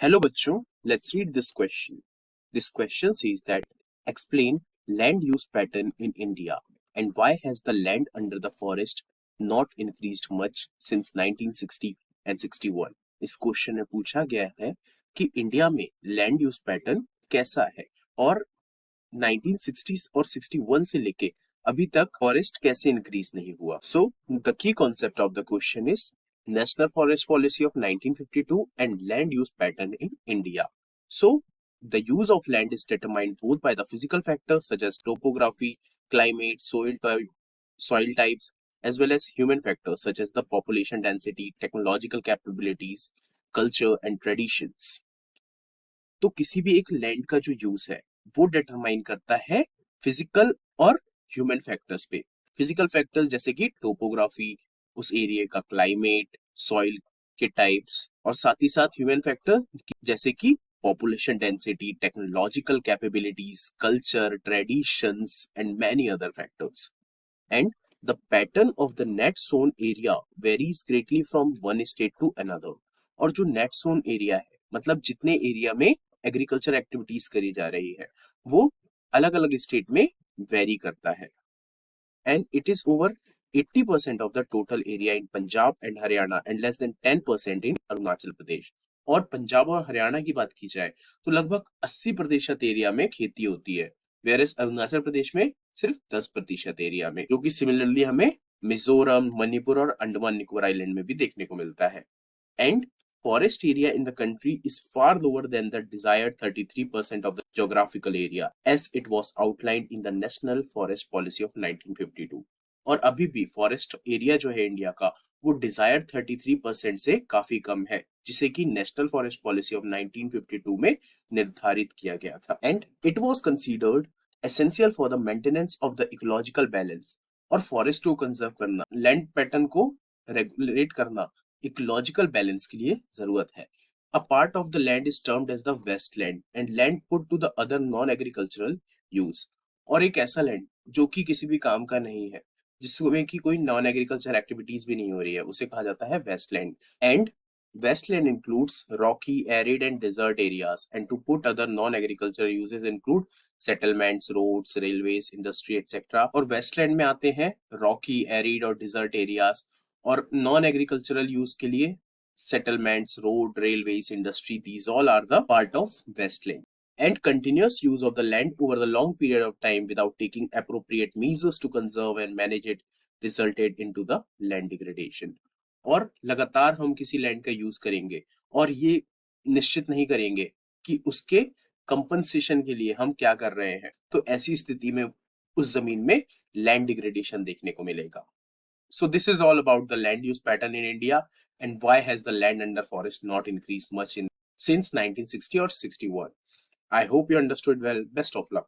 Hello बच्चों, let's read this question. This question says that explain land use pattern in India and why has the land under the forest not increased much since 1960 and 61. इस question में पूछा गया है कि India में land use pattern कैसा है और 1960s और 61 से लेके अभी तक फॉरेस्ट कैसे इंक्रीज नहीं हुआ. So the key concept of the question is National Forest Policy of 1952 and land use pattern in India. So, the use of land is determined both by the physical factors such as topography, climate, soil types, as well as human factors such as the population density, technological capabilities, culture and traditions. तो किसी भी एक land का जो use है वो determine करता है फिजिकल और ह्यूमन फैक्टर्स पे. फिजिकल फैक्टर्स जैसे कि टोपोग्राफी, उस एरिया का क्लाइमेट, सॉइल के टाइप्स, और साथ ही साथ ह्यूमन फैक्टर जैसे कि population density, technological capabilities, culture, traditions and many other factors. And the pattern of the net sown area varies greatly from one state to another. और जो net sown area है मतलब जितने एरिया में agriculture activities करी जा रही है वो अलग अलग स्टेट में वेरी करता है. And it is over 80% of the total area in Punjab and Haryana and less than 10% in Arunachal Pradesh. और पंजाब और हरियाणा की बात की जाए तो लगभग 80% एरिया में खेती होती है, वेयरएज अरुणाचल प्रदेश में सिर्फ 10% एरिया में, जो कि सिमिलरली हमें मिजोरम, मणिपुर और अंडमान निकोबार आइलैंड में भी देखने को मिलता है. And forest area in the country is far lower than the desired 33% of the geographical area as it was outlined in the National Forest Policy of 1952. और अभी भी फॉरेस्ट एरिया जो है इंडिया का वो डिजायर्ड 33% से काफी कम है, जिसे कि नेशनल फॉरेस्ट पॉलिसी ऑफ 1952 में निर्धारित किया गया था. And it was considered essential for the maintenance of the ecological balance. और फॉरेस्ट को कंजर्व करना, लैंड पैटर्न को रेगुलेट करना इकोलॉजिकल बैलेंस के लिए जरूरत है. A part of the land is termed as the wasteland and land put to the other non-agricultural use. और एक ऐसा लैंड जो कि किसी भी काम का नहीं है, जिसमें कि कोई नॉन एग्रीकल्चर एक्टिविटीज भी नहीं हो रही है, उसे कहा जाता है wasteland. And wasteland includes rocky, arid and desert areas. And to put other non agriculture uses include settlements, roads, railways, industry etcetera. और वेस्टलैंड में आते हैं रॉकी, एरिड और डिजर्ट एरियाज. और नॉन एग्रीकल्चरल यूज के लिए settlements, road, railways, industry, these all are the part of Westland. And continuous use of the land over the long period of time without taking appropriate measures to conserve and manage it resulted into the land degradation. और लगातार हम किसी land का use करेंगे और ये निश्चित नहीं करेंगे कि उसके कंपनसेशन के लिए हम क्या कर रहे हैं, तो ऐसी स्थिति में उस जमीन में लैंड डिग्रेडेशन देखने को मिलेगा. So this is all about the land use pattern in India and why has the land under forest not increased much in since 1960 or 61. I hope you understood well. Best of luck.